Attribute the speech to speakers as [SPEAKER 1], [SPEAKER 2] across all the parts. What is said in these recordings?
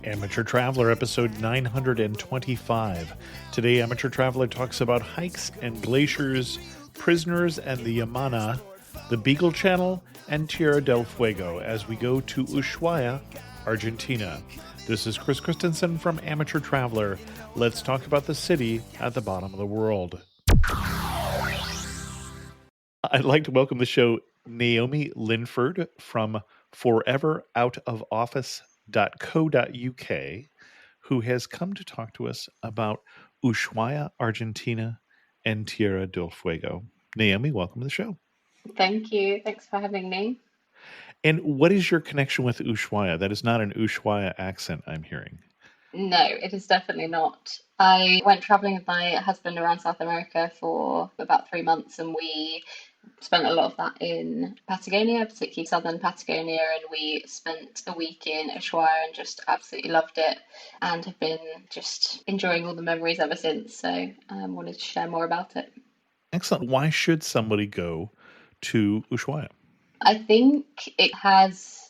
[SPEAKER 1] Amateur Traveler, episode 925. Today, Amateur Traveler talks about hikes and glaciers, prisoners and the Yamana, the Beagle Channel, and Tierra del Fuego as we go to Ushuaia, Argentina. This is Chris Christensen from Amateur Traveler. Let's talk about the city at the bottom of the world. I'd like to welcome the show Naomi Linford from foreveroutofoffice.co.uk, who has come to talk to us about Ushuaia, Argentina, and Tierra del Fuego. Naomi, welcome to the show.
[SPEAKER 2] Thank you. Thanks for having me.
[SPEAKER 1] And what is your connection with Ushuaia? That is not an Ushuaia accent I'm hearing.
[SPEAKER 2] No, it is definitely not. I went traveling with my husband around South America for about 3 months, and we spent a lot of that in Patagonia, particularly southern Patagonia, and we spent a week in Ushuaia and just absolutely loved it and have been just enjoying all the memories ever since. So I wanted to share more about it.
[SPEAKER 1] Excellent. Why should somebody go to Ushuaia?
[SPEAKER 2] I think it has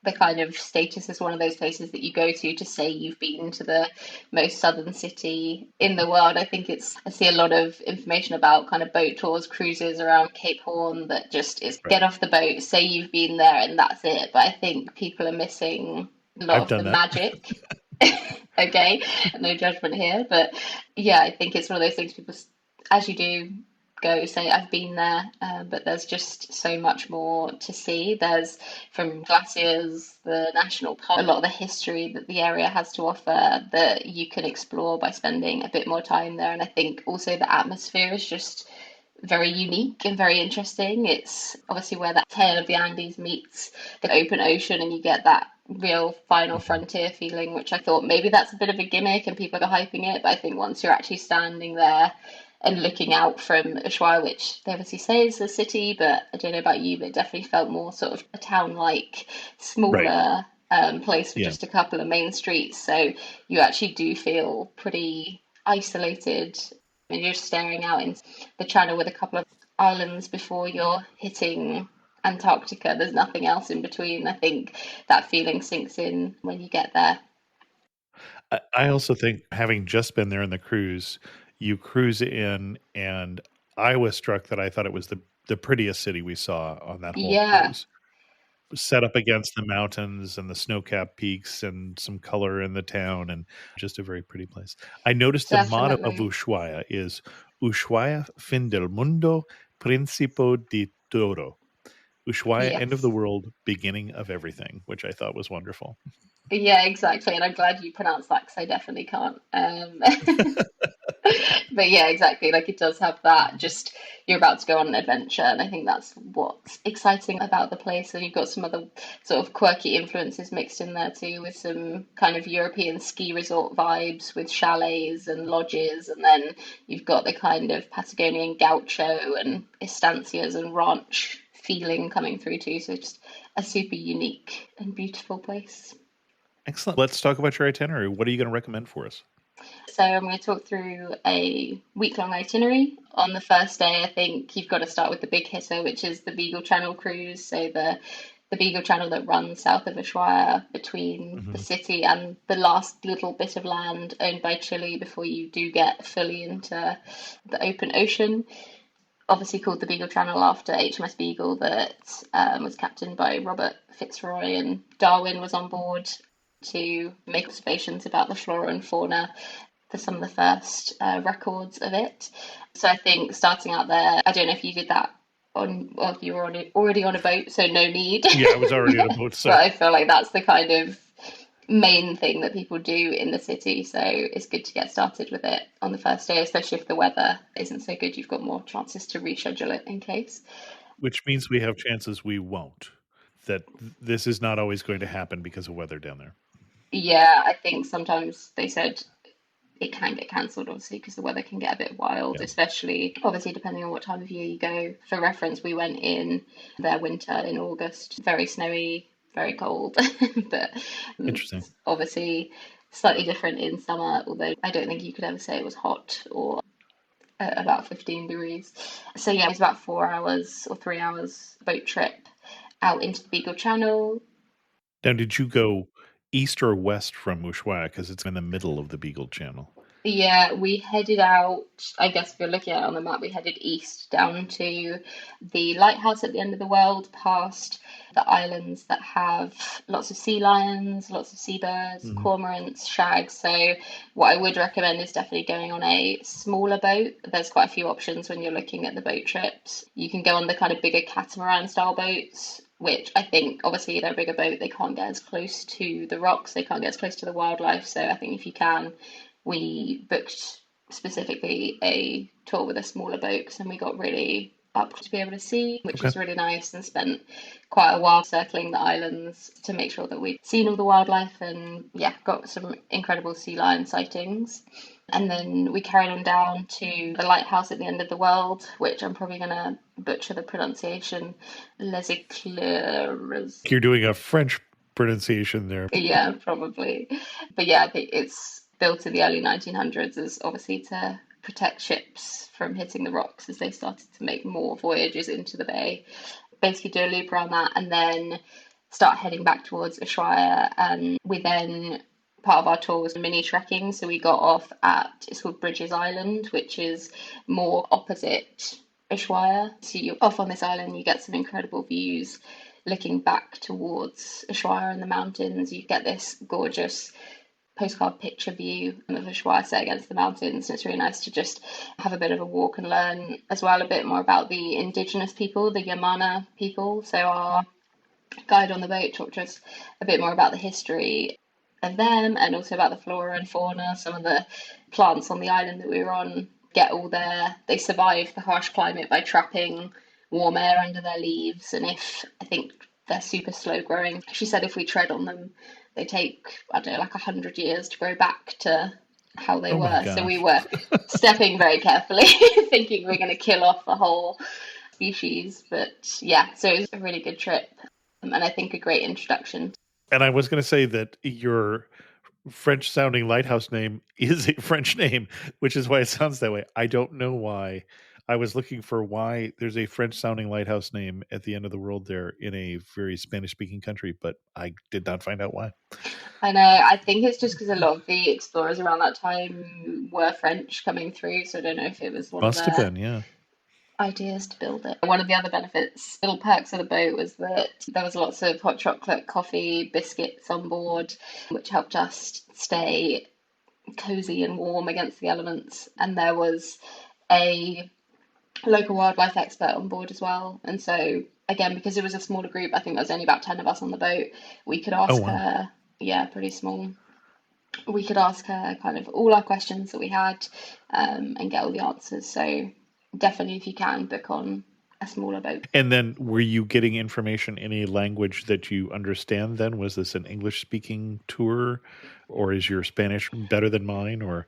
[SPEAKER 2] the kind of status as one of those places that you go to say you've been to the most southern city in the world. I see a lot of information about kind of boat tours, cruises around Cape Horn that just is get off the boat, say you've been there, and that's it. But I think people are missing a lot of the magic. Okay, no judgment here. But yeah, I think it's one of those things people, as you do, go say I've been there, but there's just so much more to see. There's from glaciers, the national park, a lot of the history that the area has to offer that you can explore by spending a bit more time there. And I think also the atmosphere is just very unique and very interesting. It's obviously where that tail of the Andes meets the open ocean, and you get that real final frontier feeling, which I thought maybe that's a bit of a gimmick and people are hyping it. But I think once you're actually standing there and looking out from Ushuaia, which they obviously say is a city, but I don't know about you, but it definitely felt more sort of a town-like, smaller place with just a couple of main streets. So you actually do feel pretty isolated, and you're just staring out into the channel with a couple of islands before you're hitting Antarctica. There's nothing else in between. I think that feeling sinks in when you get there.
[SPEAKER 1] I also think, having just been there in the cruise, you cruise in, and I was struck that I thought it was the prettiest city we saw on that whole cruise. Set up against the mountains and the snow-capped peaks and some color in the town, and just a very pretty place. I noticed the motto of Ushuaia is Ushuaia, fin del mundo, principio di todo. Ushuaia, end of the world, beginning of everything, which I thought was wonderful.
[SPEAKER 2] Yeah, exactly. And I'm glad you pronounced that because I definitely can't. But yeah, exactly. Like it does have that, just you're about to go on an adventure. And I think that's what's exciting about the place. And you've got some other sort of quirky influences mixed in there too, with some kind of European ski resort vibes with chalets and lodges. And then you've got the kind of Patagonian gaucho and estancias and ranch feeling coming through too. So just a super unique and beautiful place.
[SPEAKER 1] Excellent. Let's talk about your itinerary. What are you going to recommend for us?
[SPEAKER 2] So I'm going to talk through a week-long itinerary. On the first day, I think you've got to start with the big hitter, which is the Beagle Channel cruise. So the Beagle Channel that runs south of Ushuaia between the city and the last little bit of land owned by Chile before you do get fully into the open ocean. Obviously called the Beagle Channel after HMS Beagle, that was captained by Robert Fitzroy, and Darwin was on board to make observations about the flora and fauna for some of the first records of it. So I think starting out there, I don't know if you did that if you were already on a boat, so no need.
[SPEAKER 1] Yeah, I was already on a boat. So.
[SPEAKER 2] But I feel like that's the kind of main thing that people do in the city. So it's good to get started with it on the first day, especially if the weather isn't so good. You've got more chances to reschedule it in case.
[SPEAKER 1] Which means we have chances we won't. That this is not always going to happen because of weather down there.
[SPEAKER 2] Yeah, I think sometimes they said it can get cancelled, obviously, because the weather can get a bit wild, especially, obviously, depending on what time of year you go. For reference, we went in their winter in August, very snowy, very cold, but
[SPEAKER 1] interesting.
[SPEAKER 2] Obviously, slightly different in summer, although I don't think you could ever say it was hot or about 15 degrees. So yeah, it was about 4 hours or 3 hours boat trip out into the Beagle Channel.
[SPEAKER 1] Now, did you go east or west from Ushuaia? Because it's in the middle of the Beagle Channel.
[SPEAKER 2] Yeah, we headed out. I guess if you're looking at it on the map, we headed east down to the lighthouse at the end of the world, past the islands that have lots of sea lions, lots of seabirds,
[SPEAKER 1] Hmm.
[SPEAKER 2] cormorants, shags. So, what I would recommend is definitely going on a smaller boat. There's quite a few options when you're looking at the boat trips. You can go on the kind of bigger catamaran style boats, which I think obviously they're a bigger boat, they can't get as close to the rocks, they can't get as close to the wildlife. So, I think if you can, we booked specifically a tour with a smaller boat and we got really up to be able to see, which
[SPEAKER 1] Okay.
[SPEAKER 2] was really nice, and spent quite a while circling the islands to make sure that we'd seen all the wildlife and yeah, got some incredible sea lion sightings. And then we carried on down to the lighthouse at the end of the world, which I'm probably going to butcher the pronunciation. Les Eclairs.
[SPEAKER 1] You're doing a French pronunciation there.
[SPEAKER 2] Yeah, probably. But yeah, I think it's built in the early 1900s as obviously to protect ships from hitting the rocks as they started to make more voyages into the bay. Basically do a loop around that and then start heading back towards Ushuaia. And we then, part of our tour was mini trekking. So we got off at, it's called Bridges Island, which is more opposite Ushuaia. So you're off on this island, you get some incredible views looking back towards Ushuaia and the mountains. You get this gorgeous postcard picture view of Ushuaia set against the mountains. And it's really nice to just have a bit of a walk and learn as well a bit more about the indigenous people, the Yamana people. So our guide on the boat talked to us a bit more about the history of them and also about the flora and fauna. Some of the plants on the island that we were on get all their, they survive the harsh climate by trapping warm air under their leaves. And if, I think they're super slow growing, she said if we tread on them, they take, I don't know, like 100 years to grow back to how they
[SPEAKER 1] Oh my
[SPEAKER 2] were. So we
[SPEAKER 1] gosh.
[SPEAKER 2] were stepping very carefully, thinking we're going to kill off the whole species. But yeah, so it was a really good trip, and I think a great introduction.
[SPEAKER 1] And I was going to say that your French sounding lighthouse name is a French name, which is why it sounds that way. I don't know why. I was looking for why there's a French sounding lighthouse name at the end of the world there in a very Spanish speaking country, but I did not find out why.
[SPEAKER 2] I know, I think it's just because a lot of the explorers around that time were French coming through, so I don't know if it was one of
[SPEAKER 1] Must have
[SPEAKER 2] their
[SPEAKER 1] been, yeah.
[SPEAKER 2] ideas to build it. One of the other benefits, little perks of the boat, was that there was lots of hot chocolate, coffee, biscuits on board, which helped us stay cozy and warm against the elements. And there was a local wildlife expert on board as well. And so, again, because it was a smaller group, I think there was only about 10 of us on the boat, we could
[SPEAKER 1] Oh,
[SPEAKER 2] ask
[SPEAKER 1] wow.
[SPEAKER 2] her, yeah, pretty small. We could ask her kind of all our questions that we had and get all the answers. So, definitely, if you can, book on a smaller boat.
[SPEAKER 1] And then were you getting information in a language that you understand then? Was this an English speaking tour or is your Spanish better than mine or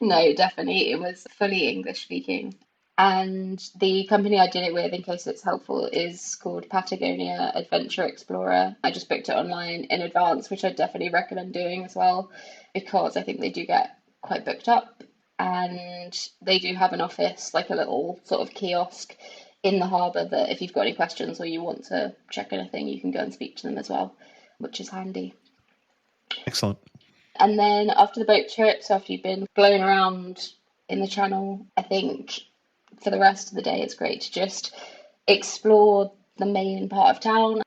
[SPEAKER 2] No, definitely. It was fully English speaking. And the company I did it with, in case it's helpful, is called Patagonia Adventure Explorer. I just booked it online in advance, which I definitely recommend doing as well, because I think they do get quite booked up. And they do have an office, like a little sort of kiosk in the harbour that if you've got any questions or you want to check anything, you can go and speak to them as well, which is handy.
[SPEAKER 1] excellent?
[SPEAKER 2] And then after the boat trips, after you've been blown around in the channel, I think for the rest of the day, it's great to just explore the main part of town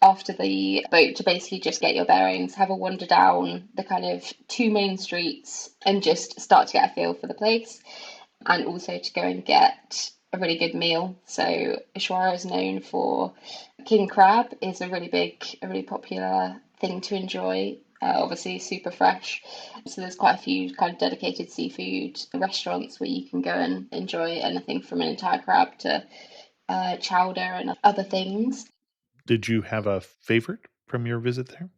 [SPEAKER 2] after the boat to basically just get your bearings, have a wander down the kind of two main streets and just start to get a feel for the place. And also to go and get a really good meal. So Ushuaia is known for king crab is a really popular thing to enjoy. Obviously, super fresh. So there's quite a few kind of dedicated seafood restaurants where you can go and enjoy anything from an entire crab to chowder and other things.
[SPEAKER 1] Did you have a favorite from your visit there?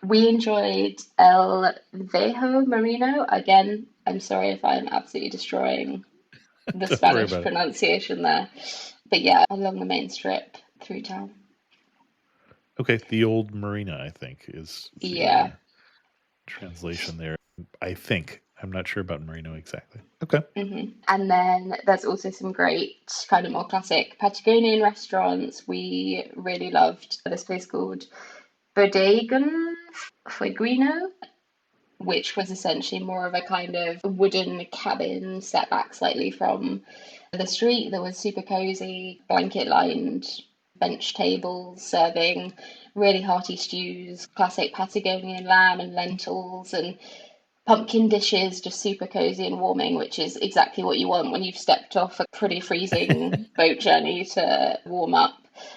[SPEAKER 2] We enjoyed El Vejo Marino. Again, I'm sorry if I'm absolutely destroying the
[SPEAKER 1] Don't worry
[SPEAKER 2] Spanish
[SPEAKER 1] about it.
[SPEAKER 2] pronunciation there. But yeah, along the main strip through town.
[SPEAKER 1] Okay, the old marina, I think, is the
[SPEAKER 2] Yeah.
[SPEAKER 1] translation there. I think. I'm not sure about Merino exactly. Okay.
[SPEAKER 2] And then there's also some great kind of more classic Patagonian restaurants. We really loved this place called Bodegon Fueguino, which was essentially more of a kind of wooden cabin set back slightly from the street that was super cozy, blanket lined bench tables serving really hearty stews, classic Patagonian lamb and lentils, and pumpkin dishes, just super cozy and warming, which is exactly what you want when you've stepped off a pretty freezing boat journey to warm up.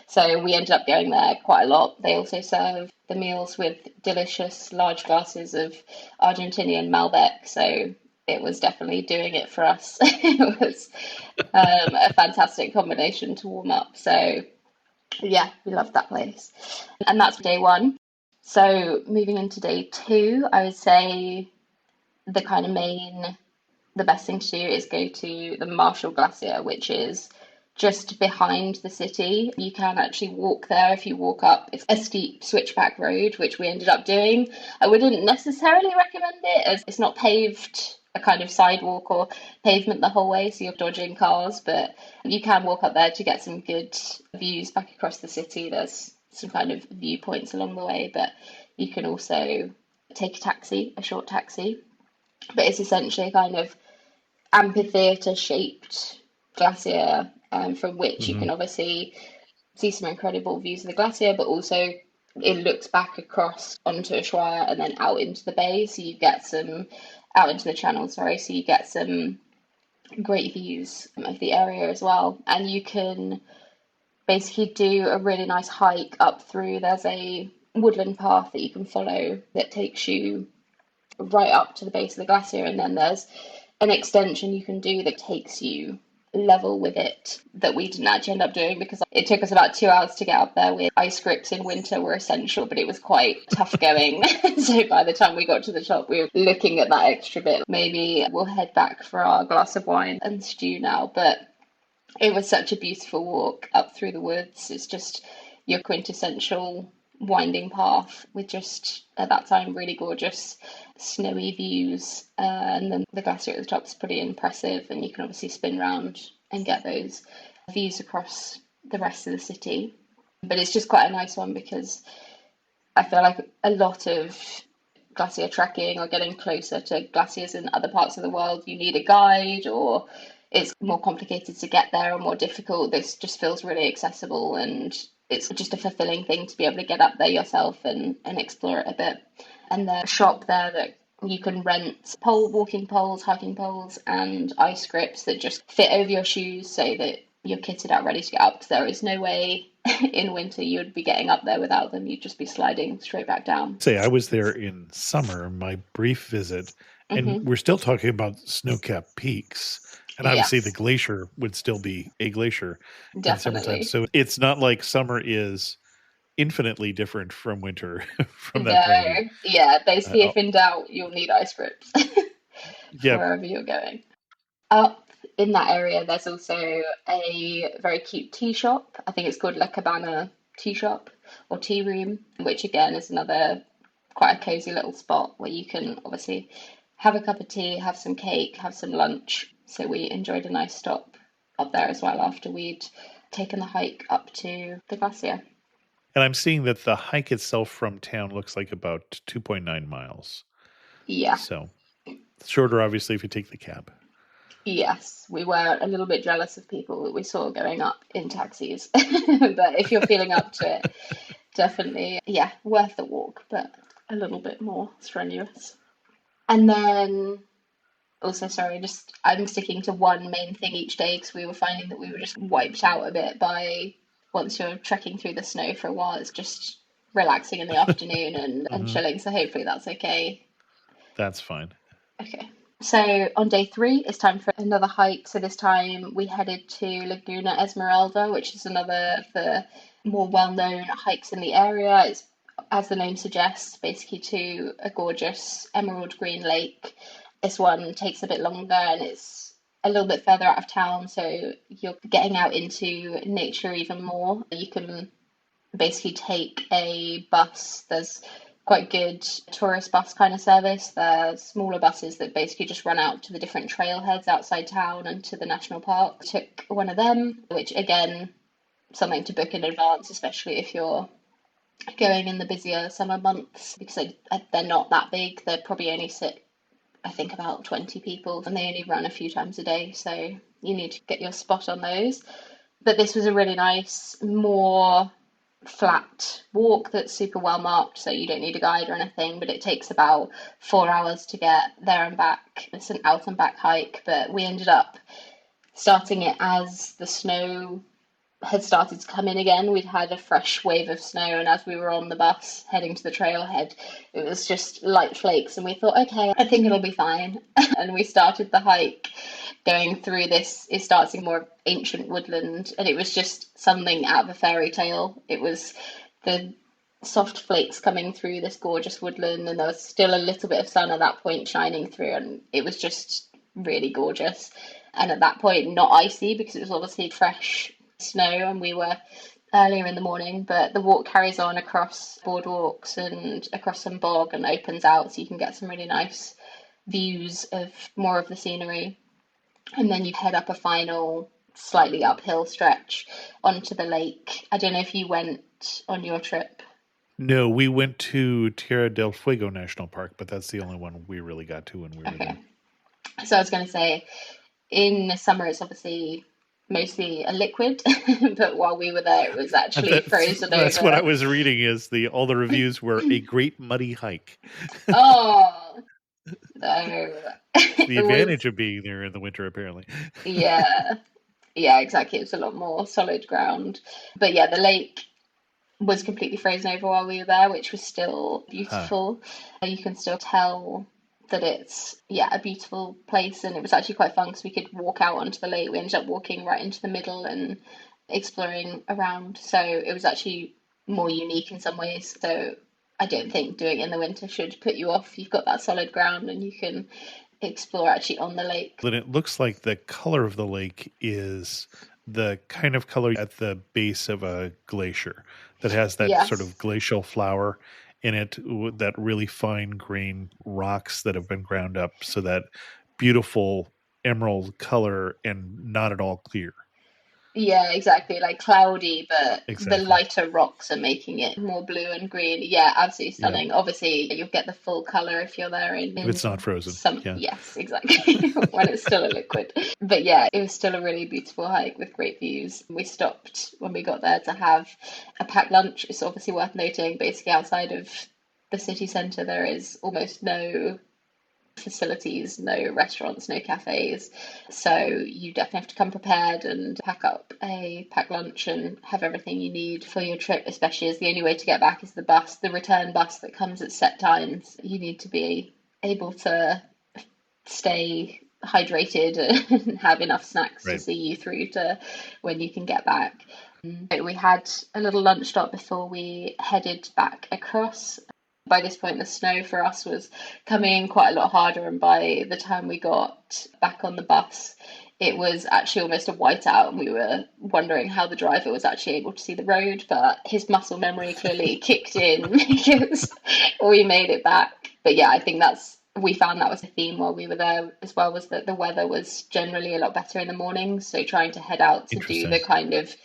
[SPEAKER 2] So we ended up going there quite a lot. They also serve the meals with delicious large glasses of Argentinian Malbec. So it was definitely doing it for us. It was a fantastic combination to warm up. So yeah, we loved that place. And that's day one. So moving into day two, I would say the kind of the best thing to do is go to the Marshall Glacier, which is just behind the city. You can actually walk there if you walk up. It's a steep switchback road, which we ended up doing. I wouldn't necessarily recommend it as it's not paved, a kind of sidewalk or pavement the whole way, so you're dodging cars, but you can walk up there to get some good views back across the city. There's some kind of viewpoints along the way, but you can also take a taxi, a short taxi. But it's essentially a kind of amphitheater shaped glacier, from which you
[SPEAKER 1] Hmm.
[SPEAKER 2] can obviously see some incredible views of the glacier, but also it looks back across onto Ushuaia and then out into the bay. So you get some out into the channel, sorry. So you get some great views of the area as well. And you can basically do a really nice hike up through. There's a woodland path that you can follow that takes you right up to the base of the glacier, and then there's an extension you can do that takes you level with it that we didn't actually end up doing because it took us about 2 hours to get up there. With ice grips in winter were essential, but it was quite tough going. So by the time we got to the top, we were looking at that extra bit. Maybe we'll head back for our glass of wine and stew now, but it was such a beautiful walk up through the woods. It's just your quintessential winding path with just at that time really gorgeous snowy views, and then the glacier at the top is pretty impressive, and you can obviously spin round and get those views across the rest of the city. But it's just quite a nice one because I feel like a lot of glacier trekking or getting closer to glaciers in other parts of the world, you need a guide or it's more complicated to get there or more difficult. This just feels really accessible, and it's just a fulfilling thing to be able to get up there yourself and explore it a bit. And there's a shop there that you can rent walking poles, hiking poles, and ice grips that just fit over your shoes so that you're kitted out ready to get up. Because there is no way in winter you would be getting up there without them. You'd just be sliding straight back down.
[SPEAKER 1] Say I was there in summer, my brief visit, and
[SPEAKER 2] Hmm.
[SPEAKER 1] we're still talking about snow-capped peaks. And obviously the
[SPEAKER 2] Yes,
[SPEAKER 1] glacier would still be a glacier in summertime.
[SPEAKER 2] definitely.
[SPEAKER 1] So it's not like summer is infinitely different from winter from that point of
[SPEAKER 2] No,
[SPEAKER 1] view.
[SPEAKER 2] yeah, basically,
[SPEAKER 1] Uh,
[SPEAKER 2] if in doubt, you'll need ice grips for
[SPEAKER 1] yeah.
[SPEAKER 2] wherever you're going. Up in that area, there's also a very cute tea shop. I think it's called La Cabana Tea Shop or Tea Room, which again is another quite a cozy little spot where you can obviously have a cup of tea, have some cake, have some lunch. So we enjoyed a nice stop up there as well after we'd taken the hike up to the glacier.
[SPEAKER 1] And I'm seeing that the hike itself from town looks like about 2.9 miles.
[SPEAKER 2] Yeah.
[SPEAKER 1] So shorter, obviously, if you take the cab.
[SPEAKER 2] Yes, we were a little bit jealous of people that we saw going up in taxis. But if you're feeling up to it, definitely, yeah, worth the walk, but a little bit more strenuous. And then also, sorry, just I'm sticking to one main thing each day because we were finding that we were just wiped out a bit by once you're trekking through the snow for a while, it's just relaxing in the afternoon and
[SPEAKER 1] Hmm.
[SPEAKER 2] chilling. So hopefully that's okay.
[SPEAKER 1] That's fine.
[SPEAKER 2] Okay. So on day three, it's time for another hike. So this time we headed to Laguna Esmeralda, which is another of the more well-known hikes in the area. It's, as the name suggests, basically to a gorgeous emerald green lake. This one takes a bit longer and it's a little bit further out of town, so you're getting out into nature even more. You can basically take a bus. There's quite good tourist bus kind of service. There's smaller buses that basically just run out to the different trailheads outside town and to the national park. Took one of them, which again, something to book in advance, especially if you're going in the busier summer months because they're not that big. They probably only sit, I think, about 20 people, and they only run a few times a day. So you need to get your spot on those. But this was a really nice, more flat walk that's super well marked, so you don't need a guide or anything. But it takes about 4 hours to get there and back. It's an out and back hike, but we ended up starting it as the snow had started to come in again. We'd had a fresh wave of snow, and as we were on the bus heading to the trailhead, it was just light flakes. And we thought, okay, I think it'll be fine. And we started the hike going through this. It starts in more ancient woodland, and it was just something out of a fairy tale. It was the soft flakes coming through this gorgeous woodland, and there was still a little bit of sun at that point shining through, and it was just really gorgeous. And at that point, not icy because it was obviously fresh snow and we were earlier in the morning, but the walk carries on across boardwalks and across some bog and opens out so you can get some really nice views of more of the scenery. And then you head up a final slightly uphill stretch onto the lake. I don't know if you went on your trip.
[SPEAKER 1] No, we went to Tierra del Fuego National Park, but that's the only one we really got to when we were
[SPEAKER 2] Okay.
[SPEAKER 1] there.
[SPEAKER 2] So I was going to say, in the summer, it's obviously mostly a liquid, but while we were there, it was actually frozen
[SPEAKER 1] That's what I
[SPEAKER 2] over.
[SPEAKER 1] was reading. Is all the reviews were a great muddy hike.
[SPEAKER 2] Oh, no.
[SPEAKER 1] It's the
[SPEAKER 2] It was,
[SPEAKER 1] advantage of being there in the winter, apparently.
[SPEAKER 2] yeah, yeah, exactly. It was a lot more solid ground. But yeah, the lake was completely frozen over while we were there, which was still
[SPEAKER 1] Huh.
[SPEAKER 2] beautiful. You can still tell that it's, yeah, a beautiful place. And it was actually quite fun because we could walk out onto the lake. We ended up walking right into the middle and exploring around. So it was actually more unique in some ways. So I don't think doing it in the winter should put you off. You've got that solid ground and you can explore actually on the lake.
[SPEAKER 1] Then it looks like the color of the lake is the kind of color at the base of a glacier that has that sort of
[SPEAKER 2] Yes.
[SPEAKER 1] glacial flour in it, that really fine grain rocks that have been ground up. So that beautiful emerald color and not at all clear.
[SPEAKER 2] Yeah, exactly. Like cloudy, but the
[SPEAKER 1] Exactly.
[SPEAKER 2] lighter rocks are making it more blue and green. Yeah, absolutely
[SPEAKER 1] Yeah.
[SPEAKER 2] stunning. Obviously, you'll get the full color if you're there
[SPEAKER 1] If it's not
[SPEAKER 2] in
[SPEAKER 1] frozen.
[SPEAKER 2] some,
[SPEAKER 1] Yeah.
[SPEAKER 2] yes, exactly, when it's still a liquid. But yeah, it was still a really beautiful hike with great views. We stopped when we got there to have a packed lunch. It's obviously worth noting, basically outside of the city centre, there is almost no facilities, no restaurants, no cafes. So you definitely have to come prepared and pack up a packed lunch and have everything you need for your trip, especially as the only way to get back is the bus, the return bus that comes at set times. You need to be able to stay hydrated and have enough snacks to
[SPEAKER 1] Right.
[SPEAKER 2] see you through to when you can get back. We had a little lunch stop before we headed back across. By this point, the snow for us was coming in quite a lot harder, and by the time we got back on the bus, it was actually almost a whiteout, and we were wondering how the driver was actually able to see the road. But his muscle memory clearly kicked in because we made it back. But yeah, I think we found that was a theme while we were there as well, was that the weather was generally a lot better in the mornings. So trying to head out to do the
[SPEAKER 1] Interesting.
[SPEAKER 2] kind of,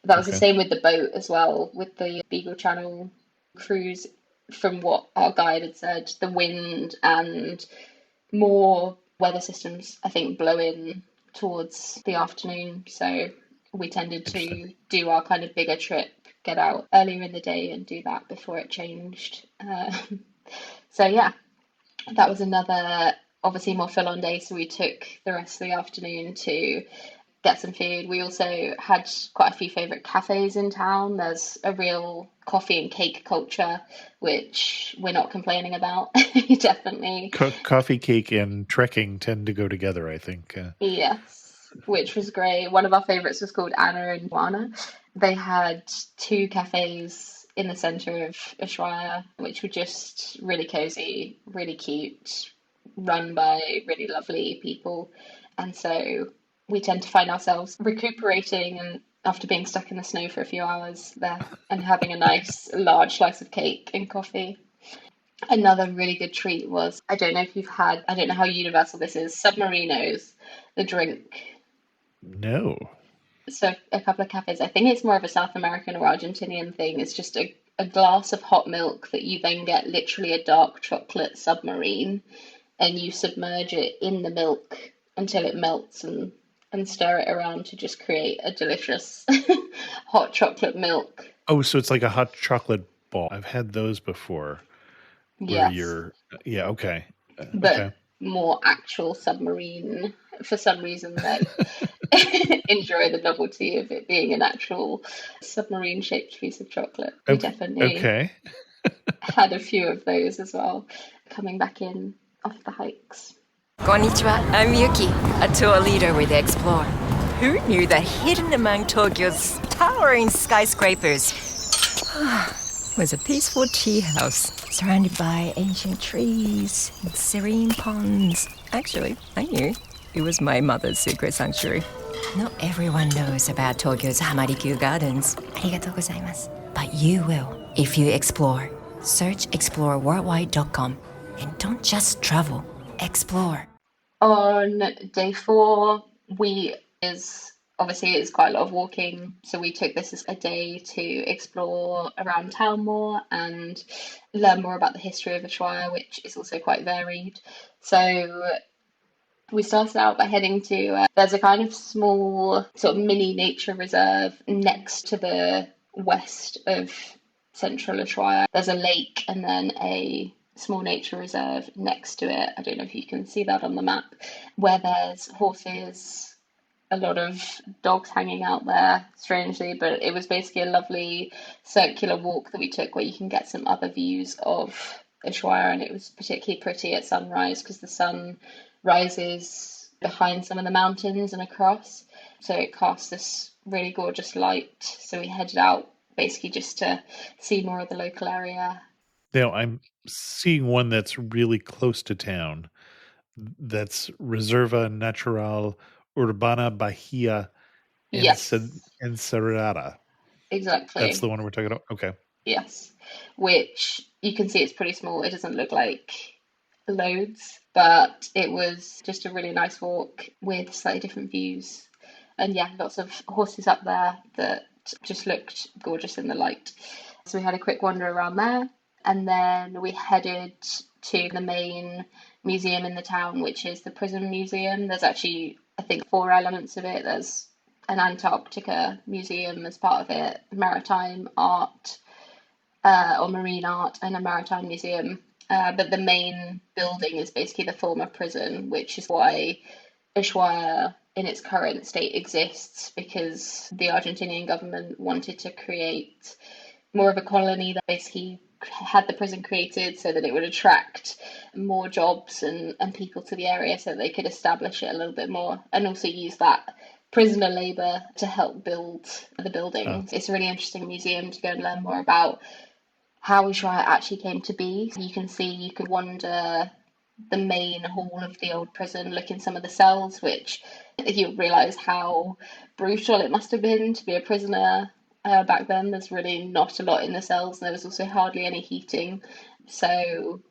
[SPEAKER 2] that was the
[SPEAKER 1] Okay.
[SPEAKER 2] same with the boat as well, with the Beagle Channel cruise. From what our guide had said, the wind and more weather systems, I think, blow in towards the afternoon. So we tended
[SPEAKER 1] Interesting.
[SPEAKER 2] to do our kind of bigger trip, get out earlier in the day and do that before it changed. So yeah, that was another obviously more full on day. So we took the rest of the afternoon to get some food. We also had quite a few favourite cafes in town. There's a real coffee and cake culture, which we're not complaining about. Definitely.
[SPEAKER 1] Coffee cake and trekking tend to go together, I think.
[SPEAKER 2] Yes, which was great. One of our favourites was called Anna and Juana. They had two cafes in the centre of Ushuaia, which were just really cozy, really cute, run by really lovely people. And so we tend to find ourselves recuperating and after being stuck in the snow for a few hours there and having a nice large slice of cake and coffee. Another really good treat was, I don't know if you've had, I don't know how universal this is, submarinos, the drink.
[SPEAKER 1] No.
[SPEAKER 2] So a couple of cafes. I think it's more of a South American or Argentinian thing. It's just a a glass of hot milk that you then get literally a dark chocolate submarine, and you submerge it in the milk until it melts and stir it around to just create a delicious hot chocolate milk.
[SPEAKER 1] Oh, so it's like a hot chocolate ball. I've had those before where
[SPEAKER 2] Yes,
[SPEAKER 1] you're yeah, okay.
[SPEAKER 2] but
[SPEAKER 1] Okay.
[SPEAKER 2] more actual submarine. For some reason, they enjoy the novelty of it being an actual submarine shaped piece of chocolate. We
[SPEAKER 1] Okay.
[SPEAKER 2] definitely
[SPEAKER 1] Okay.
[SPEAKER 2] had a few of those as well coming back in off the hikes.
[SPEAKER 3] Konnichiwa, I'm Yuki, a tour leader with Explore. Who knew that hidden among Tokyo's towering skyscrapers was a peaceful tea house surrounded by ancient trees and serene ponds? Actually, I knew. It was my mother's secret sanctuary. Not everyone knows about Tokyo's Hamarikyu Gardens. ありがとうございます. But you will if you explore. Search exploreworldwide.com and don't just travel, explore.
[SPEAKER 2] On day 4, we is obviously it's quite a lot of walking, so we took this as a day to explore around town more and learn more about the history of Ushuaia, which is also quite varied. So we started out by heading to there's a kind of small sort of mini nature reserve next to the west of central Ushuaia. There's a lake and then a small nature reserve next to it. I don't know if you can see that on the map, where there's horses, a lot of dogs hanging out there, strangely, but it was basically a lovely circular walk that we took where you can get some other views of Ushuaia, and it was particularly pretty at sunrise because the sun rises behind some of the mountains and across, so it casts this really gorgeous light. So we headed out basically just to see more of the local area.
[SPEAKER 1] Now I'm seeing one that's really close to town. That's Reserva Natural Urbana Bahia
[SPEAKER 2] Yes,
[SPEAKER 1] Encerrada. That's
[SPEAKER 2] exactly.
[SPEAKER 1] the one we're talking about? Okay.
[SPEAKER 2] Yes, which you can see it's pretty small. It doesn't look like loads, but it was just a really nice walk with slightly different views. And yeah, lots of horses up there that just looked gorgeous in the light. So we had a quick wander around there, and then we headed to the main museum in the town, which is the prison museum. There's actually, I think, 4 elements of it. There's an Antarctica museum as part of it, maritime art, or marine art, and a maritime museum. But the main building is basically the former prison, which is why Ushuaia in its current state exists, because the Argentinian government wanted to create more of a colony that basically had the prison created so that it would attract more jobs and people to the area so that they could establish it a little bit more and also use that prisoner labour to help build the
[SPEAKER 1] Uh,
[SPEAKER 2] buildings. It's a really interesting museum to go and learn more about how Ushuaia actually came to be. You can see, you could wander the main hall of the old prison, look in some of the cells, which you realise how brutal it must have been to be a prisoner back then. There's really not a lot in the cells, and there was also hardly any heating. So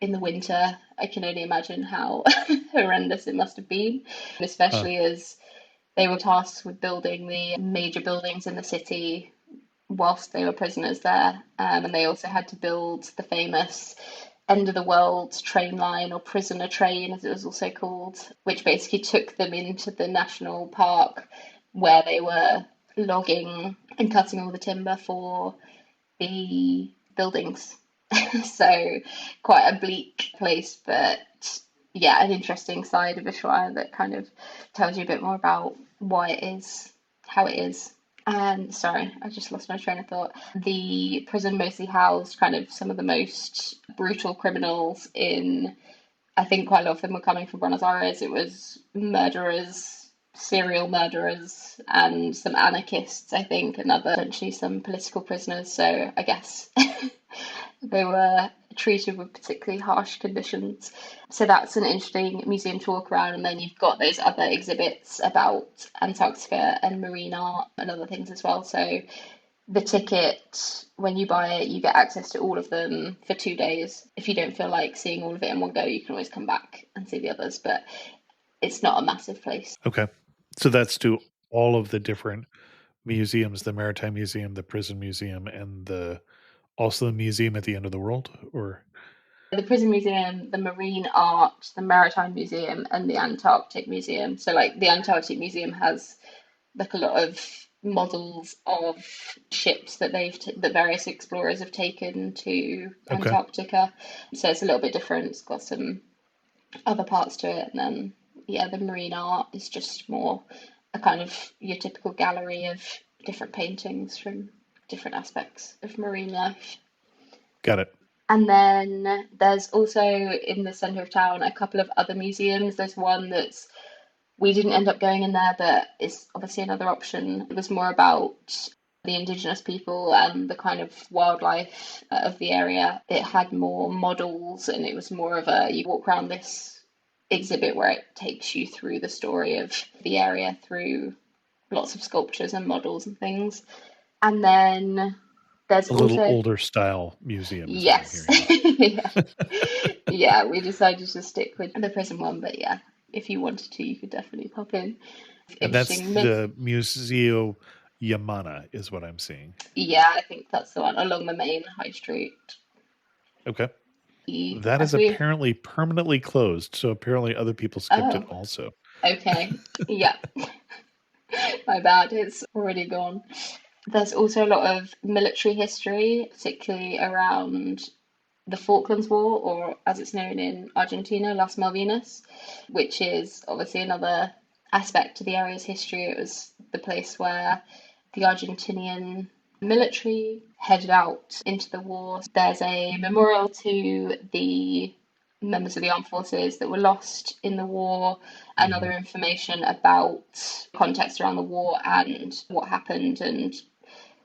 [SPEAKER 2] in the winter, I can only imagine how horrendous it must have been,
[SPEAKER 1] uh,
[SPEAKER 2] especially as they were tasked with building the major buildings in the city whilst they were prisoners there. And they also had to build the famous end of the world train line, or prisoner train as it was also called, which basically took them into the national park where they were logging and cutting all the timber for the buildings. So quite a bleak place, but yeah, an interesting side of Ushuaia that kind of tells you a bit more about why it is how it is. And sorry, I just lost my train of thought. The prison mostly housed kind of some of the most brutal criminals in, I think quite a lot of them were coming from Buenos Aires. It was murderers, serial murderers, and some anarchists, I think, and other, potentially some political prisoners. So I guess they were treated with particularly harsh conditions. So that's an interesting museum to walk around. And then you've got those other exhibits about Antarctica and marine art and other things as well. So the ticket, when you buy it, you get access to all of them for 2 days. If you don't feel like seeing all of it in one go, you can always come back and see the others. But it's not a massive place.
[SPEAKER 1] okay. So that's to all of the different museums, the Maritime Museum, the Prison Museum, and the Also the museum at the end of the world, or?
[SPEAKER 2] The Prison Museum, the Marine Art, the Maritime Museum, and the Antarctic Museum. So, like, the Antarctic Museum has like a lot of models of ships that that various explorers have taken to
[SPEAKER 1] Okay.
[SPEAKER 2] Antarctica. So it's a little bit different. It's got some other parts to it, and then yeah, the Marine Art is just more a kind of your typical gallery of different paintings from different aspects of marine life.
[SPEAKER 1] Got it.
[SPEAKER 2] And then there's also in the centre of town a couple of other museums. There's one that's we didn't end up going in there, but it's obviously another option. It was more about the indigenous people and the kind of wildlife of the area. It had more models, and it was more of a you walk around this exhibit where it takes you through the story of the area through lots of sculptures and models and things. And then there's
[SPEAKER 1] A little
[SPEAKER 2] also
[SPEAKER 1] older style museum is what I'm
[SPEAKER 2] yes.
[SPEAKER 1] hearing.
[SPEAKER 2] Yeah. Yeah, we decided to stick with the prison one, but yeah, if you wanted to, you could definitely pop in.
[SPEAKER 1] And that's
[SPEAKER 2] Interesting.
[SPEAKER 1] the Museo Yamana is what I'm seeing.
[SPEAKER 2] Yeah, I think that's the one along the main high street.
[SPEAKER 1] Okay. That is
[SPEAKER 2] As we
[SPEAKER 1] apparently permanently closed, so apparently other people skipped it
[SPEAKER 2] oh,
[SPEAKER 1] also.
[SPEAKER 2] okay. Yeah. My bad, it's already gone. There's also a lot of military history, particularly around the Falklands War, or as it's known in Argentina, Las Malvinas, which is obviously another aspect to the area's history. It was the place where the Argentinian military headed out into the war. There's a memorial to the members of the armed forces that were lost in the war and other information about context around the war and what happened and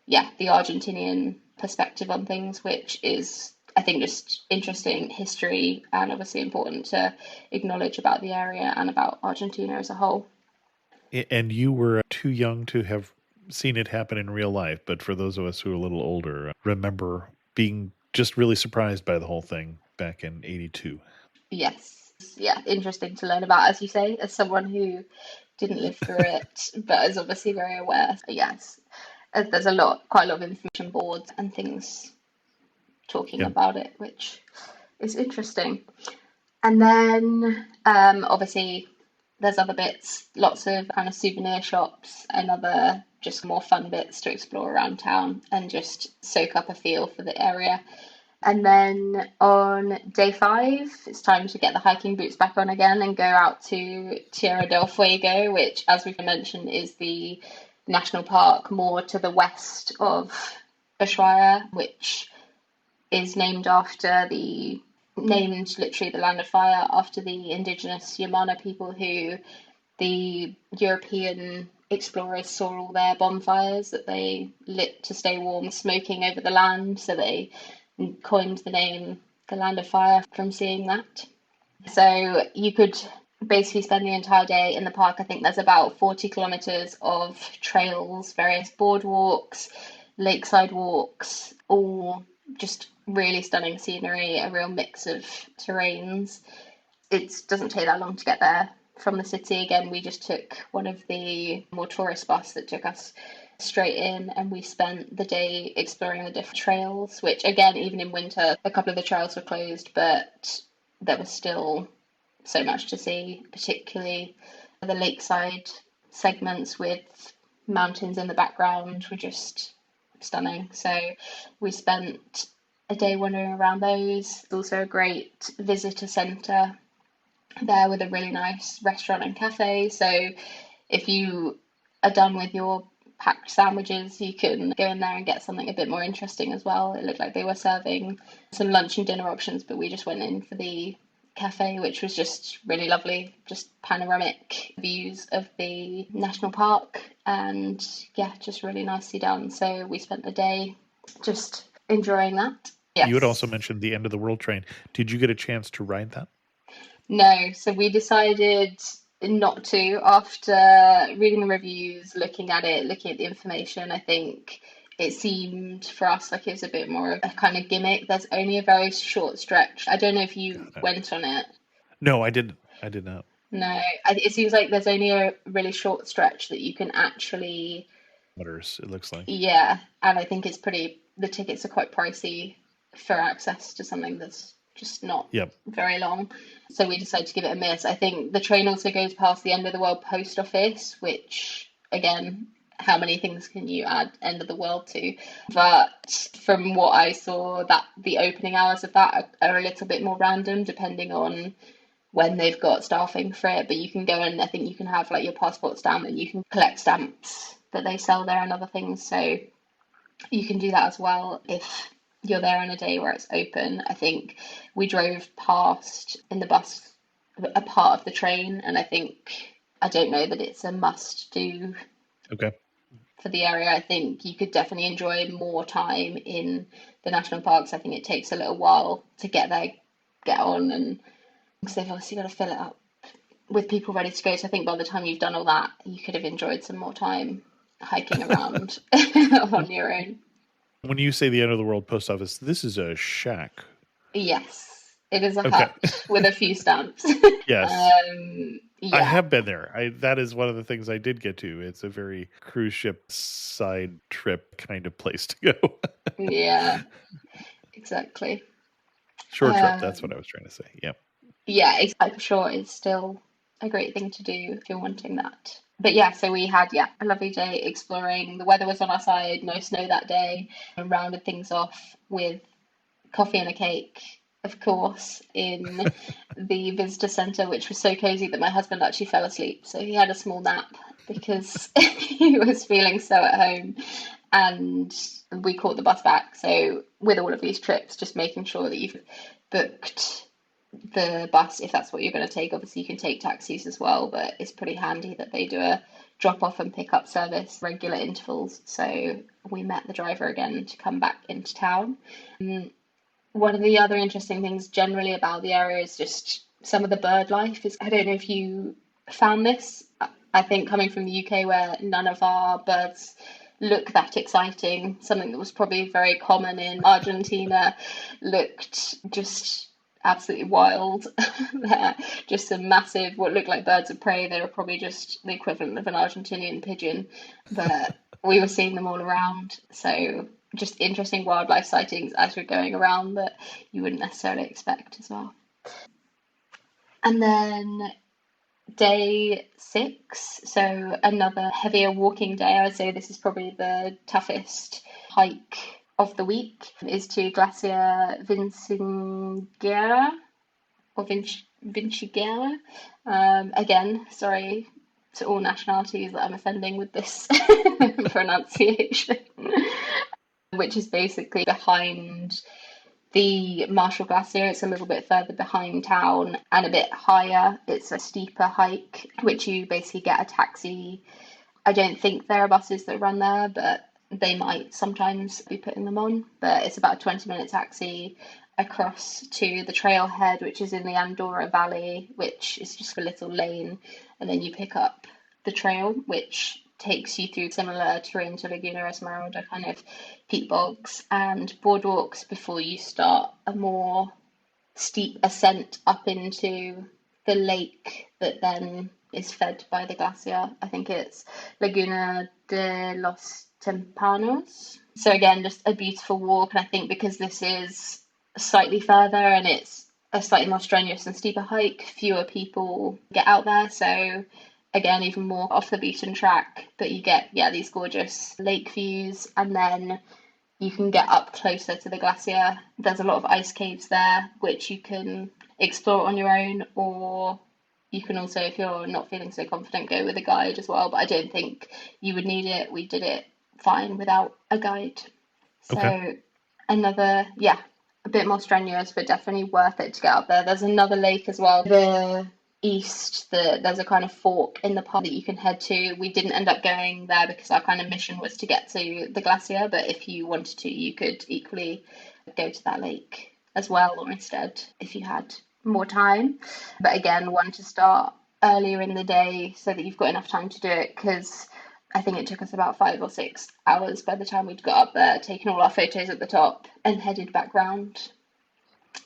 [SPEAKER 2] yeah, the Argentinian perspective on things, which is, I think, just interesting history and obviously important to acknowledge about the area and about Argentina as a whole.
[SPEAKER 1] And you were too young to have seen it happen in real life, but for those of us who are a little older, remember being just really surprised by the whole thing back in 82.
[SPEAKER 2] Yes. Yeah, interesting to learn about, as you say, as someone who didn't live through it, but is obviously very aware. Yes, there's quite a lot of information boards and things talking
[SPEAKER 1] Yeah.
[SPEAKER 2] about it, which is interesting. And then obviously there's other bits, lots of kind of souvenir shops and other just more fun bits to explore around town and just soak up a feel for the area. And then on day 5, it's time to get the hiking boots back on again and go out to Tierra del Fuego, which, as we've mentioned, is the national park more to the west of Ushuaia, which is named literally the land of fire after the indigenous Yamana people who the European explorers saw all their bonfires that they lit to stay warm, smoking over the land. So they coined the name the land of fire from seeing that. So you could basically spend the entire day in the park. I think there's about 40 kilometers of trails, various boardwalks, lakeside walks, all just really stunning scenery, a real mix of terrains. It doesn't take that long to get there from the city. Again, we just took one of the more tourist bus that took us straight in, and we spent the day exploring the different trails, which again, even in winter, a couple of the trails were closed, but there was still so much to see, particularly the lakeside segments with mountains in the background were just stunning. So we spent a day wandering around those. Also a great visitor centre there with a really nice restaurant and cafe. So if you are done with your packed sandwiches, you can go in there and get something a bit more interesting as well. It looked like they were serving some lunch and dinner options, but we just went in for the cafe, which was just really lovely, just panoramic views of the national park, and yeah, just really nicely done. So we spent the day just enjoying that. Yes.
[SPEAKER 1] You had also mentioned the end of the world train. Did you get a chance to ride that?
[SPEAKER 2] No, so we decided not to after reading the reviews, looking at it, looking at the information. I think it seemed for us like it was a bit more of a kind of gimmick. There's only a very short stretch. I don't know if you went on it.
[SPEAKER 1] No, I didn't. I did not.
[SPEAKER 2] No, it seems like there's only a really short stretch that you can actually.
[SPEAKER 1] It looks like.
[SPEAKER 2] Yeah, and I think it's pretty the tickets are quite pricey for access to something that's just not very long. So we decided to give it a miss. I think the train also goes past the end of the world post office, which, again, how many things can you add end of the world to? But from what I saw, that the opening hours of that are a little bit more random depending on when they've got staffing for it. But you can go and I think you can have like your passport stamp and you can collect stamps that they sell there and other things. So you can do that as well if you're there on a day where it's open. I think we drove past in the bus a part of the train, and I don't know that it's a must do.
[SPEAKER 1] Okay.
[SPEAKER 2] For the area, I think you could definitely enjoy more time in the national parks. I think it takes a little while to get there, get on, and because they've obviously got to fill it up with people ready to go. So I think by the time you've done all that, you could have enjoyed some more time hiking around on your own.
[SPEAKER 1] When you say the end of the world post office, this is a shack.
[SPEAKER 2] Yes, it is a hut with a few stamps.
[SPEAKER 1] Yes.
[SPEAKER 2] Yeah.
[SPEAKER 1] I have been there. That is one of the things I did get to. It's a very cruise ship side trip kind of place to go.
[SPEAKER 2] Yeah, exactly.
[SPEAKER 1] Short trip, that's what I was trying to say. Yep.
[SPEAKER 2] Yeah, I'm sure it's still a great thing to do if you're wanting that. But yeah, so we had a lovely day exploring. The weather was on our side, no snow that day, and rounded things off with coffee and a cake, of course, in the visitor centre, which was so cozy that my husband actually fell asleep. So he had a small nap because he was feeling so at home. And we caught the bus back. So with all of these trips, just making sure that you've booked the bus if that's what you're going to take. Obviously, you can take taxis as well, but it's pretty handy that they do a drop off and pick up service regular intervals. So we met the driver again to come back into town. One of the other interesting things generally about the area is just some of the bird life. I don't know if you found this. I think coming from the UK where none of our birds look that exciting, something that was probably very common in Argentina looked just absolutely wild. They're just some massive, what looked like birds of prey. They were probably just the equivalent of an Argentinian pigeon, but we were seeing them all around. So just interesting wildlife sightings as we're going around that you wouldn't necessarily expect as well. And then day 6, so another heavier walking day. I would say this is probably the toughest hike of the week, is to Glacier Vinciguerra or Vinciguerra. Again, sorry to all nationalities that I'm offending with this pronunciation, which is basically behind the Marshall Glacier. It's a little bit further behind town and a bit higher. It's a steeper hike, which you basically get a taxi. I don't think there are buses that run there, but they might sometimes be putting them on. But it's about a 20-minute taxi across to the trailhead, which is in the Andorra Valley, which is just a little lane. And then you pick up the trail, which takes you through similar terrain to Laguna Esmeralda, kind of peat bogs and boardwalks before you start a more steep ascent up into the lake that then is fed by the glacier. I think it's Laguna de los Tempanos. So again, just a beautiful walk. And I think because this is slightly further and it's a slightly more strenuous and steeper hike, fewer people get out there. So again, even more off the beaten track, but you get, these gorgeous lake views, and then you can get up closer to the glacier. There's a lot of ice caves there, which you can explore on your own, or you can also, if you're not feeling so confident, go with a guide as well. But I don't think you would need it. We did it fine without a guide. So another, a bit more strenuous, but definitely worth it to get up there. There's another lake as well. The east, there's a kind of fork in the park that you can head to. We didn't end up going there because our kind of mission was to get to the glacier, but if you wanted to, you could equally go to that lake as well, or instead if you had more time. But again, one to start earlier in the day so that you've got enough time to do it, because I think it took us about 5 or 6 hours by the time we'd got up there, taken all our photos at the top and headed back round.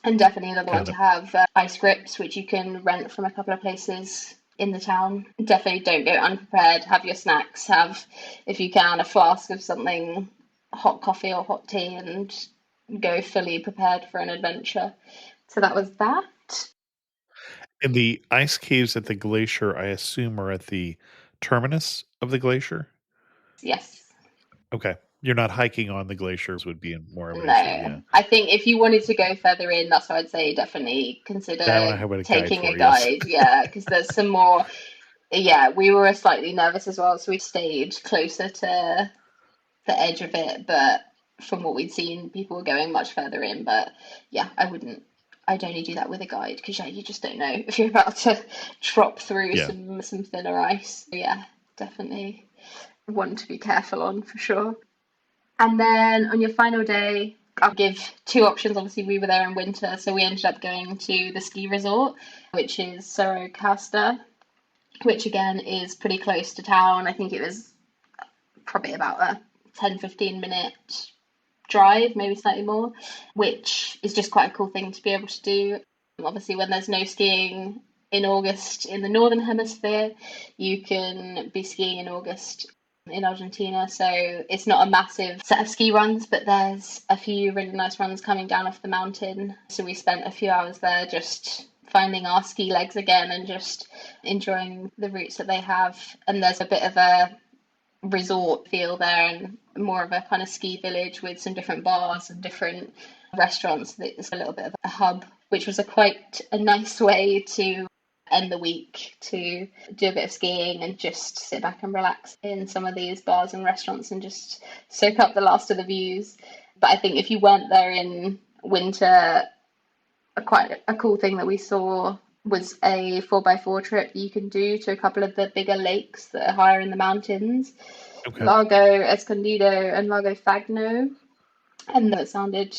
[SPEAKER 2] And definitely another one to have ice grips, which you can rent from a couple of places in the town. Definitely don't go unprepared. Have your snacks. Have, if you can, a flask of something hot coffee or hot tea and go fully prepared for an adventure. So that was that.
[SPEAKER 1] And the ice caves at the glacier, I assume, are at the terminus of the glacier?
[SPEAKER 2] Yes.
[SPEAKER 1] Okay. You're not hiking on the glaciers would be more of an issue, yeah.
[SPEAKER 2] No. I think if you wanted to go further in, that's what I'd say definitely
[SPEAKER 1] That one
[SPEAKER 2] consider
[SPEAKER 1] I would a guide
[SPEAKER 2] taking a
[SPEAKER 1] for, yes.
[SPEAKER 2] guide. Yeah, because there's some more. Yeah, we were slightly nervous as well, so we stayed closer to the edge of it. But from what we'd seen, people were going much further in. But yeah, I'd only do that with a guide because yeah, you just don't know if you're about to drop through
[SPEAKER 1] Yeah.
[SPEAKER 2] some thinner ice. Yeah, definitely one to be careful on for sure. And then on your final day, I'll give two options. Obviously, we were there in winter, so we ended up going to the ski resort, which is Sorocasta, which again is pretty close to town. I think it was probably about a 10-15 minute drive, maybe slightly more, which is just quite a cool thing to be able to do. Obviously, when there's no skiing in August in the Northern Hemisphere, you can be skiing in August in Argentina. So it's not a massive set of ski runs, but there's a few really nice runs coming down off the mountain. So we spent a few hours there just finding our ski legs again and just enjoying the routes that they have. And there's a bit of a resort feel there and more of a kind of ski village with some different bars and different restaurants. It's a little bit of a hub, which was quite a nice way to end the week, to do a bit of skiing and just sit back and relax in some of these bars and restaurants and just soak up the last of the views. But I think if you weren't there in winter, quite a cool thing that we saw was a 4x4 trip you can do to a couple of the bigger lakes that are higher in the mountains,
[SPEAKER 1] Okay.
[SPEAKER 2] Lago Escondido and Lago Fagno. And that sounded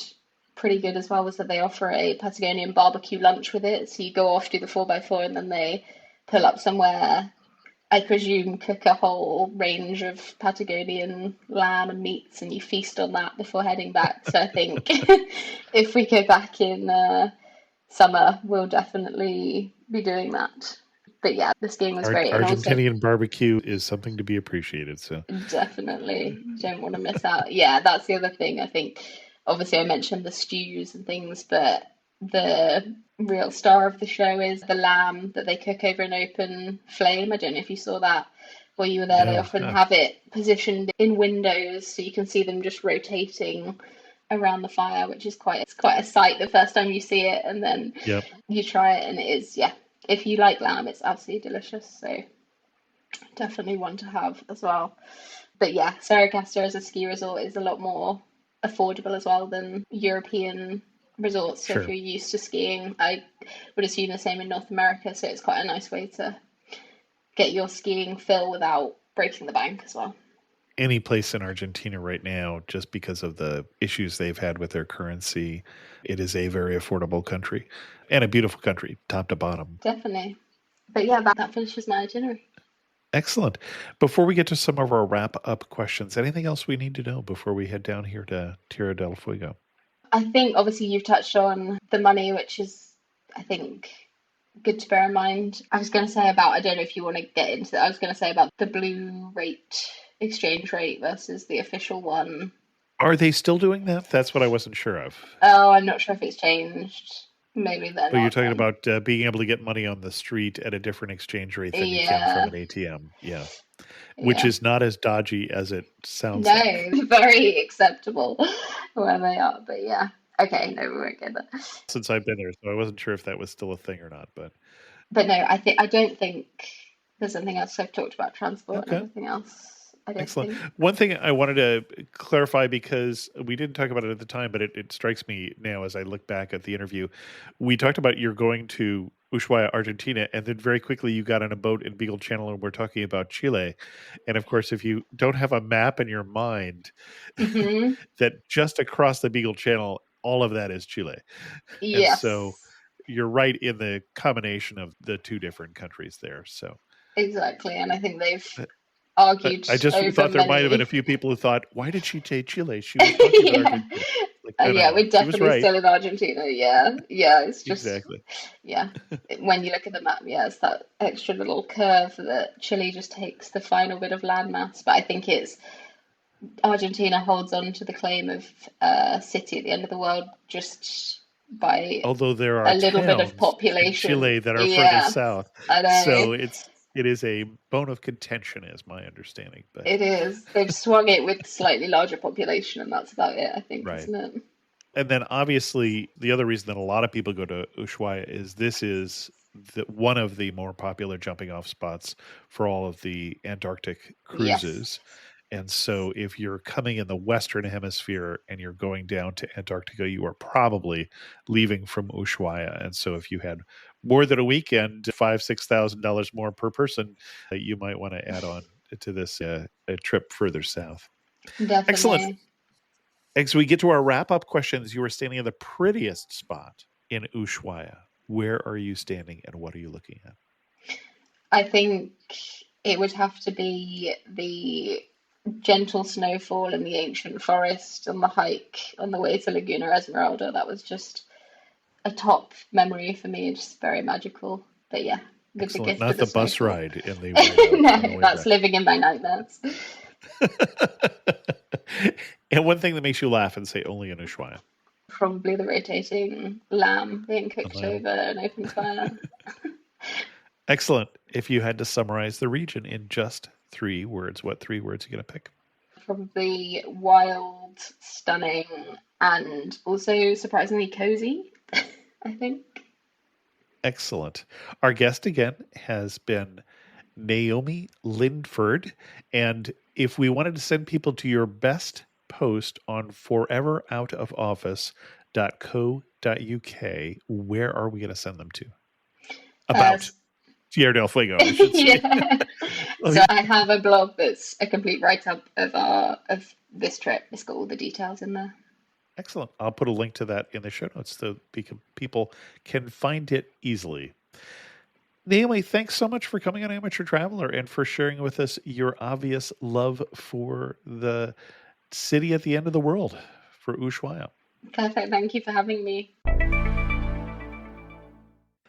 [SPEAKER 2] pretty good as well was that they offer a Patagonian barbecue lunch with it. So you go off, do the 4x4, and then they pull up somewhere, I presume, cook a whole range of Patagonian lamb and meats, and you feast on that before heading back. So I think if we go back in summer, we'll definitely be doing that. But yeah, the skiing was great. And also,
[SPEAKER 1] Argentinian barbecue is something to be appreciated. So
[SPEAKER 2] definitely don't want to miss out. Yeah, that's the other thing. I think, obviously, I mentioned the stews and things, but the real star of the show is the lamb that they cook over an open flame. I don't know if you saw that while you were there. They often have it positioned in windows so you can see them just rotating around the fire, which is quite a sight the first time you see it, and then you try it, and it is, yeah. If you like lamb, it's absolutely delicious. So definitely one to have as well. But yeah, Saracasta as a ski resort is a lot more affordable as well than European resorts. So if you're used to skiing, I would assume the same in North America. So it's quite a nice way to get your skiing fill without breaking the bank as well.
[SPEAKER 1] Any place in Argentina right now, just because of the issues they've had with their currency, it is a very affordable country and a beautiful country, top to bottom.
[SPEAKER 2] Definitely. But yeah, that finishes my itinerary.
[SPEAKER 1] Excellent. Before we get to some of our wrap-up questions, anything else we need to know before we head down here to Tierra del Fuego?
[SPEAKER 2] I think obviously you've touched on the money, which is, I think, good to bear in mind. I was going to say about, I don't know if you want to get into that, I was going to say about the blue rate exchange rate versus the official one.
[SPEAKER 1] Are they still doing that? That's what I wasn't sure of.
[SPEAKER 2] Oh, I'm not sure if it's changed. Maybe they're
[SPEAKER 1] But
[SPEAKER 2] not.
[SPEAKER 1] You're talking about being able to get money on the street at a different exchange rate than you can from an ATM. Yeah. Which is not as dodgy as it sounds like.
[SPEAKER 2] No, very acceptable where they are. But yeah. Okay, no, we won't get that.
[SPEAKER 1] Since I've been there, so I wasn't sure if that was still a thing or not. But
[SPEAKER 2] no, I don't think there's anything else. I've talked about transport and everything else.
[SPEAKER 1] Excellent. One thing I wanted to clarify, because we didn't talk about it at the time, but it strikes me now as I look back at the interview. We talked about you're going to Ushuaia, Argentina, and then very quickly you got on a boat in Beagle Channel and we're talking about Chile. And of course, if you don't have a map in your mind, that just across the Beagle Channel, all of that is Chile.
[SPEAKER 2] Yes.
[SPEAKER 1] And so you're right in the combination of the two different countries there. So
[SPEAKER 2] exactly. And I think they've argued.
[SPEAKER 1] I just thought there might have been a few people who thought, why did she say Chile? She was talking about Argentina. Like,
[SPEAKER 2] we're definitely still in Argentina. Yeah. It's just
[SPEAKER 1] exactly.
[SPEAKER 2] Yeah. When you look at the map, it's that extra little curve that Chile just takes the final bit of landmass. But I think it's Argentina holds on to the claim of city at the end of the world just by
[SPEAKER 1] Although there are
[SPEAKER 2] a little bit of
[SPEAKER 1] towns in
[SPEAKER 2] population.
[SPEAKER 1] Chile that are further
[SPEAKER 2] Yeah,
[SPEAKER 1] south,
[SPEAKER 2] I
[SPEAKER 1] so
[SPEAKER 2] know.
[SPEAKER 1] it is a bone of contention, is my understanding. But
[SPEAKER 2] It is. They've swung it with slightly larger population, and that's about it, I think,
[SPEAKER 1] right.
[SPEAKER 2] isn't it?
[SPEAKER 1] And then obviously the other reason that a lot of people go to Ushuaia is this is one of the more popular jumping off spots for all of the Antarctic
[SPEAKER 2] Yes,
[SPEAKER 1] cruises. And so if you're coming in the Western Hemisphere and you're going down to Antarctica, you are probably leaving from Ushuaia. And so if you had more than a weekend, $5,000-$6,000 more per person, you might want to add on to this a trip further south. Excellent.
[SPEAKER 2] definitely.
[SPEAKER 1] As we get to our wrap up questions, you are standing in the prettiest spot in Ushuaia. Where are you standing and what are you looking at?
[SPEAKER 2] I think it would have to be the gentle snowfall in the ancient forest and the hike on the way to Laguna Esmeralda. That was just a top memory for me, just very magical. But yeah, with the
[SPEAKER 1] Excellent.
[SPEAKER 2] gift of
[SPEAKER 1] Not
[SPEAKER 2] the
[SPEAKER 1] the bus
[SPEAKER 2] snowfall.
[SPEAKER 1] ride in the way on the
[SPEAKER 2] No,
[SPEAKER 1] way
[SPEAKER 2] that's
[SPEAKER 1] back.
[SPEAKER 2] living in my nightmares.
[SPEAKER 1] And one thing that makes you laugh and say only in Ushuaia.
[SPEAKER 2] Probably the rotating lamb being
[SPEAKER 1] The
[SPEAKER 2] cooked
[SPEAKER 1] lamb.
[SPEAKER 2] over an open fire.
[SPEAKER 1] Excellent. If you had to summarize the region in just 3 words, what 3 words are you going to pick?
[SPEAKER 2] Probably wild, stunning, and also surprisingly cozy, I think.
[SPEAKER 1] Excellent. Our guest again has been Naomi Linford. And if we wanted to send people to your best post on foreveroutofoffice.co.uk, where are we going to send them to?
[SPEAKER 2] Uh,
[SPEAKER 1] About Tierra del Fuego, I should say.
[SPEAKER 2] yeah. So I have a blog that's a complete write-up of this trip. It's got all the details in there.
[SPEAKER 1] Excellent. I'll put a link to that in the show notes so people can find it easily. Naomi, thanks so much for coming on Amateur Traveler and for sharing with us your obvious love for the city at the end of the world, for Ushuaia.
[SPEAKER 2] Perfect. Thank you for having me.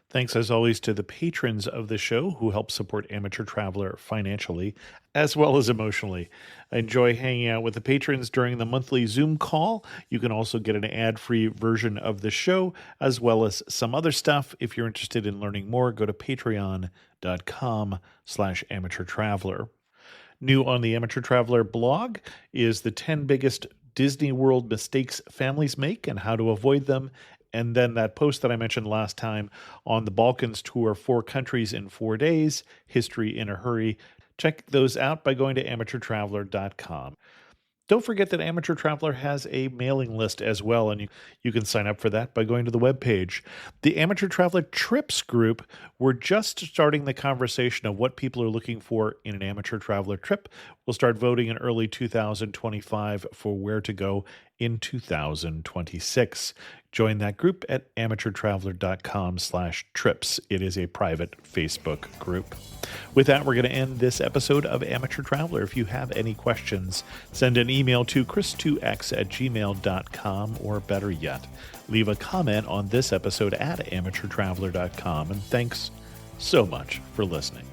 [SPEAKER 1] Thanks, as always, to the patrons of the show who help support Amateur Traveler financially as well as emotionally. I enjoy hanging out with the patrons during the monthly Zoom call. You can also get an ad-free version of the show as well as some other stuff. If you're interested in learning more, go to patreon.com/amateurtraveler. New on the Amateur Traveler blog is the 10 biggest Disney World mistakes families make and how to avoid them. And then that post that I mentioned last time on the Balkans tour, 4 countries in 4 days, history in a hurry. Check those out by going to amateurtraveler.com. Don't forget that Amateur Traveler has a mailing list as well, and you can sign up for that by going to the webpage. The Amateur Traveler Trips group, we're just starting the conversation of what people are looking for in an Amateur Traveler trip. We'll start voting in early 2025 for where to go in 2026. Join that group at amateurtraveler.com/trips. It is a private Facebook group. With that, we're going to end this episode of Amateur Traveler. If you have any questions, send an email to chris2x@gmail.com, or better yet, leave a comment on this episode at amateurtraveler.com. And thanks so much for listening.